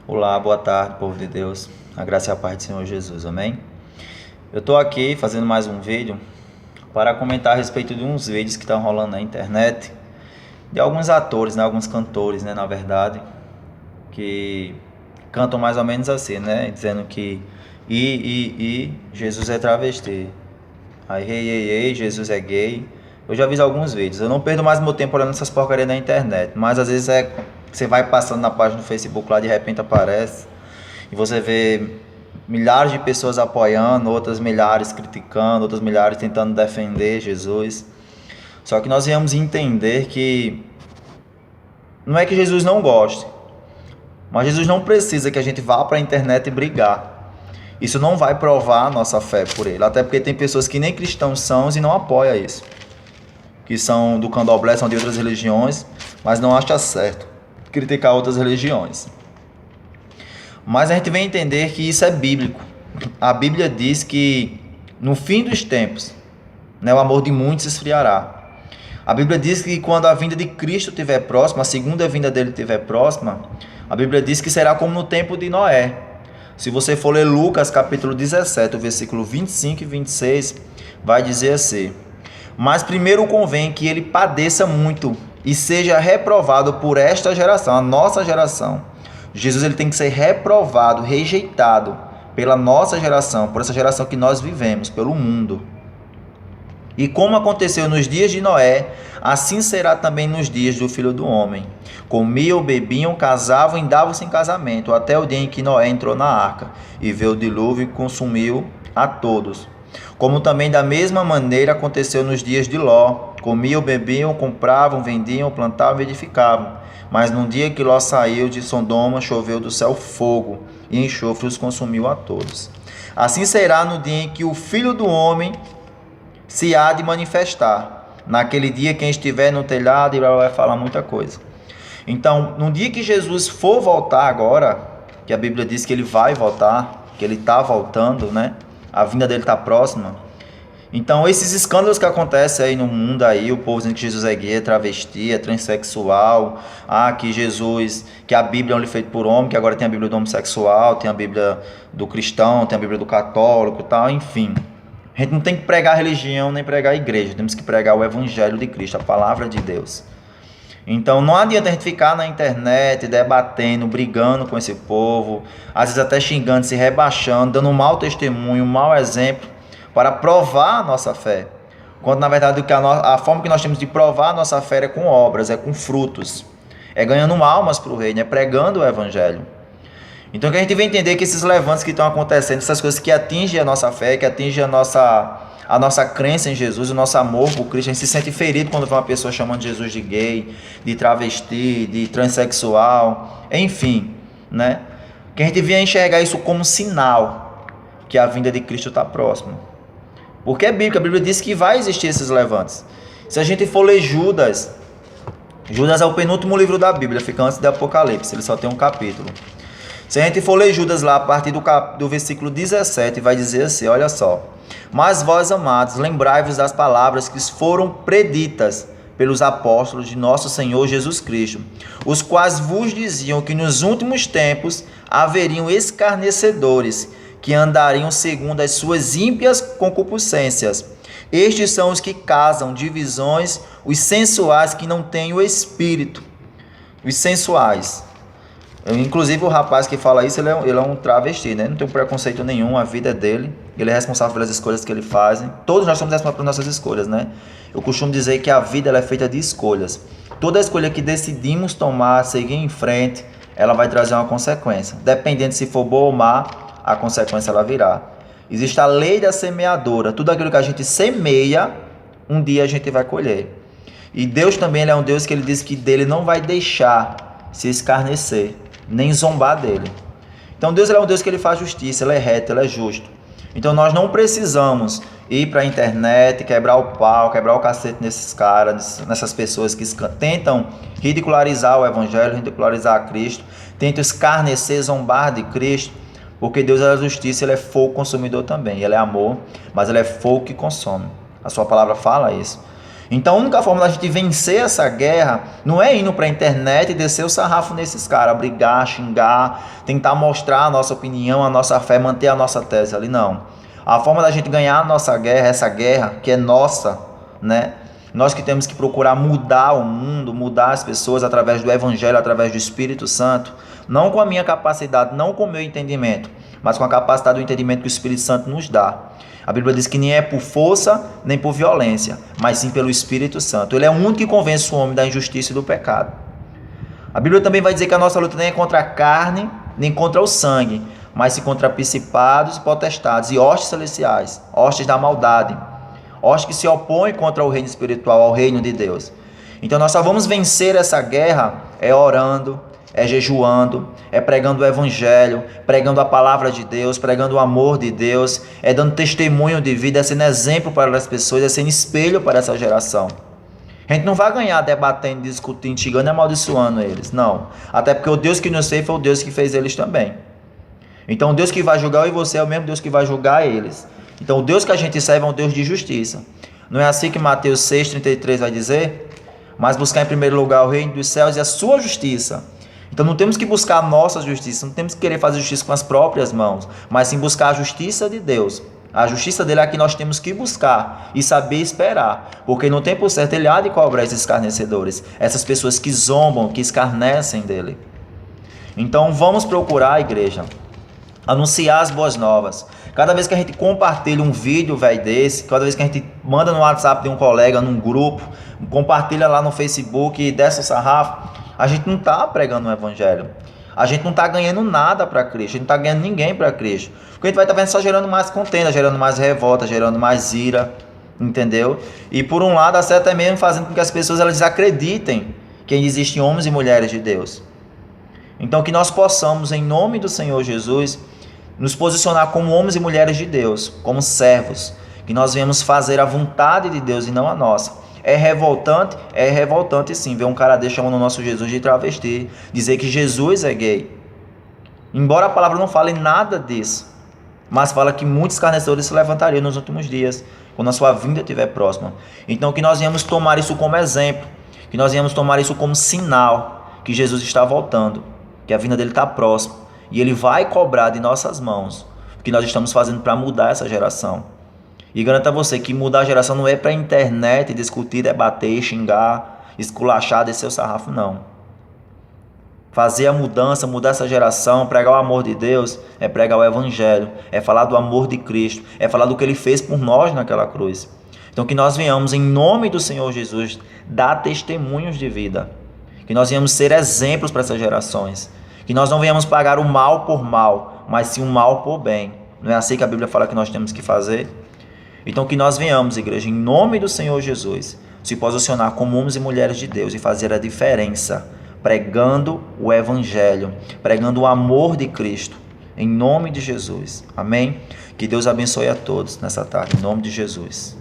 Olá, boa tarde, povo de Deus. A graça e a paz do Senhor Jesus, amém? Eu estou aqui fazendo mais um vídeo para comentar a respeito de uns vídeos que estão rolando na internet de alguns atores, alguns cantores, na verdade, que cantam mais ou menos assim, dizendo que Jesus é travesti. Aí, ei, Jesus é gay. Eu já vi alguns vídeos. Eu não perdo mais meu tempo olhando essas porcarias na internet, mas às vezes você vai passando na página do Facebook lá, de repente aparece e você vê milhares de pessoas apoiando, outras milhares criticando, outras milhares tentando defender Jesus. Só que nós viemos entender que não é que Jesus não goste, mas Jesus não precisa que a gente vá para a internet e brigar. Isso não vai provar a nossa fé por ele, até porque tem pessoas que nem cristãos são e não apoiam isso, que são do candomblé, são de outras religiões, mas não acha certo criticar outras religiões. Mas a gente vem entender que isso é bíblico. A Bíblia diz que no fim dos tempos, o amor de muitos esfriará. A Bíblia diz que quando a vinda de Cristo estiver próxima, a segunda vinda dele estiver próxima, a Bíblia diz que será como no tempo de Noé. Se você for ler Lucas capítulo 17, o versículo 25 e 26, vai dizer assim: mas primeiro convém que ele padeça muito e seja reprovado por esta geração, a nossa geração. Jesus ele tem que ser reprovado, rejeitado pela nossa geração, por essa geração que nós vivemos, pelo mundo. E como aconteceu nos dias de Noé, assim será também nos dias do Filho do Homem. Comiam, bebiam, casavam e davam-se em casamento, até o dia em que Noé entrou na arca, e veio o dilúvio e consumiu a todos. Como também da mesma maneira aconteceu nos dias de Ló. Comiam, bebiam, compravam, vendiam, plantavam e edificavam. Mas num dia que Ló saiu de Sodoma, choveu do céu fogo, e enxofre os consumiu a todos. Assim será no dia em que o Filho do Homem se há de manifestar. Naquele dia, quem estiver no telhado, ele vai falar muita coisa. Então, no dia que Jesus for voltar agora, que a Bíblia diz que ele vai voltar, que ele está voltando, a vinda dele está próxima. Então, esses escândalos que acontecem aí no mundo, aí, o povo dizendo que Jesus é gay, é travesti, é transexual, que a Bíblia é um livro feito por homem, que agora tem a Bíblia do homossexual, tem a Bíblia do cristão, tem a Bíblia do católico, tal, enfim. A gente não tem que pregar religião nem pregar igreja, temos que pregar o Evangelho de Cristo, a palavra de Deus. Então não adianta a gente ficar na internet debatendo, brigando com esse povo, às vezes até xingando, se rebaixando, dando um mau testemunho, um mau exemplo para provar a nossa fé. Quando na verdade a forma que nós temos de provar a nossa fé é com obras, é com frutos, é ganhando almas para o reino, é pregando o Evangelho. Então que a gente vem entender que esses levantes que estão acontecendo, essas coisas que atingem a nossa fé, que atingem a nossa crença em Jesus, o nosso amor por Cristo, a gente se sente ferido quando vê uma pessoa chamando Jesus de gay, de travesti, de transexual, enfim, que a gente venha enxergar isso como sinal que a vinda de Cristo está próxima. Porque é bíblico, a Bíblia diz que vai existir esses levantes. Se a gente for ler Judas é o penúltimo livro da Bíblia, fica antes do Apocalipse, ele só tem um capítulo. Se a gente for ler Judas lá, a partir do versículo 17, vai dizer assim, olha só: mas vós, amados, lembrai-vos das palavras que foram preditas pelos apóstolos de nosso Senhor Jesus Cristo, os quais vos diziam que nos últimos tempos haveriam escarnecedores, que andariam segundo as suas ímpias concupiscências. Estes são os que casam divisões, os sensuais que não têm o espírito. Os sensuais. Inclusive o rapaz que fala isso, ele é um travesti, não tem preconceito nenhum, a vida é dele, ele é responsável pelas escolhas que ele faz. Todos nós somos responsáveis pelas nossas escolhas, Eu costumo dizer que a vida ela é feita de escolhas. Toda escolha que decidimos tomar, seguir em frente, ela vai trazer uma consequência. Dependendo se for boa ou má, a consequência ela virá. Existe a lei da semeadora. Tudo aquilo que a gente semeia, um dia a gente vai colher. E Deus também ele é um Deus que ele diz que dele não vai deixar se escarnecer, nem zombar dele. Então Deus ele é um Deus que ele faz justiça, ele é reto, ele é justo. Então nós não precisamos ir para a internet, quebrar o pau, quebrar o cacete nesses caras, nessas pessoas que tentam ridicularizar o Evangelho, ridicularizar a Cristo, tentam escarnecer, zombar de Cristo, porque Deus é a justiça, ele é fogo consumidor também, ele é amor, mas ele é fogo que consome. A sua palavra fala isso. Então a única forma da gente vencer essa guerra não é indo para a internet e descer o sarrafo nesses caras, brigar, xingar, tentar mostrar a nossa opinião, a nossa fé, manter a nossa tese ali, não. A forma da gente ganhar a nossa guerra, essa guerra que é nossa, né? Nós que temos que procurar mudar o mundo, mudar as pessoas através do Evangelho, através do Espírito Santo, não com a minha capacidade, não com o meu entendimento, mas com a capacidade do entendimento que o Espírito Santo nos dá. A Bíblia diz que nem é por força, nem por violência, mas sim pelo Espírito Santo. Ele é o único que convence o homem da injustiça e do pecado. A Bíblia também vai dizer que a nossa luta nem é contra a carne, nem contra o sangue, mas sim contra principados, potestades e hostes celestiais, hostes da maldade, hostes que se opõem contra o reino espiritual, ao reino de Deus. Então nós só vamos vencer essa guerra orando, jejuando, pregando o Evangelho, pregando a palavra de Deus, pregando o amor de Deus, dando testemunho de vida, sendo exemplo para as pessoas, sendo espelho para essa geração. A gente não vai ganhar debatendo, discutindo, xingando e amaldiçoando eles, não. Até porque o Deus que nos fez foi o Deus que fez eles também. Então o Deus que vai julgar eu e você é o mesmo Deus que vai julgar eles. Então o Deus que a gente serve é um Deus de justiça. Não é assim que Mateus 6,33 vai dizer? Mas buscar em primeiro lugar o reino dos céus e a sua justiça. Então não temos que buscar a nossa justiça, não temos que querer fazer justiça com as próprias mãos, mas sim buscar a justiça de Deus. A justiça dele é a que nós temos que buscar e saber esperar, porque no tempo certo ele há de cobrar esses escarnecedores, essas pessoas que zombam, que escarnecem dele. Então vamos procurar, igreja, anunciar as boas novas. Cada vez que a gente compartilha um vídeo velho desse, cada vez que a gente manda no WhatsApp de um colega, num grupo, compartilha lá no Facebook e desce o sarrafo, a gente não está pregando o Evangelho. A gente não está ganhando nada para Cristo. A gente não está ganhando ninguém para Cristo. Porque a gente vai estar vendo só gerando mais contenda, gerando mais revolta, gerando mais ira. Entendeu? E por um lado, até mesmo fazendo com que as pessoas elas desacreditem que existem homens e mulheres de Deus. Então que nós possamos, em nome do Senhor Jesus, nos posicionar como homens e mulheres de Deus, como servos. Que nós venhamos fazer a vontade de Deus e não a nossa. É revoltante sim, ver um cara desse chamando o nosso Jesus de travesti, dizer que Jesus é gay. Embora a palavra não fale nada disso, mas fala que muitos escarnecedores se levantariam nos últimos dias, quando a sua vinda estiver próxima. Então que nós venhamos tomar isso como exemplo, que nós venhamos tomar isso como sinal que Jesus está voltando, que a vinda dele está próxima, e ele vai cobrar de nossas mãos o que nós estamos fazendo para mudar essa geração. E garanto a você que mudar a geração não é para a internet, discutir, debater, xingar, esculachar, descer o sarrafo, não. Fazer a mudança, mudar essa geração, pregar o amor de Deus, é pregar o Evangelho, é falar do amor de Cristo, é falar do que Ele fez por nós naquela cruz. Então que nós venhamos, em nome do Senhor Jesus, dar testemunhos de vida. Que nós venhamos ser exemplos para essas gerações. Que nós não venhamos pagar o mal por mal, mas sim o mal por bem. Não é assim que a Bíblia fala que nós temos que fazer? Então que nós venhamos, igreja, em nome do Senhor Jesus, se posicionar como homens e mulheres de Deus e fazer a diferença, pregando o Evangelho, pregando o amor de Cristo, em nome de Jesus. Amém? Que Deus abençoe a todos nessa tarde, em nome de Jesus.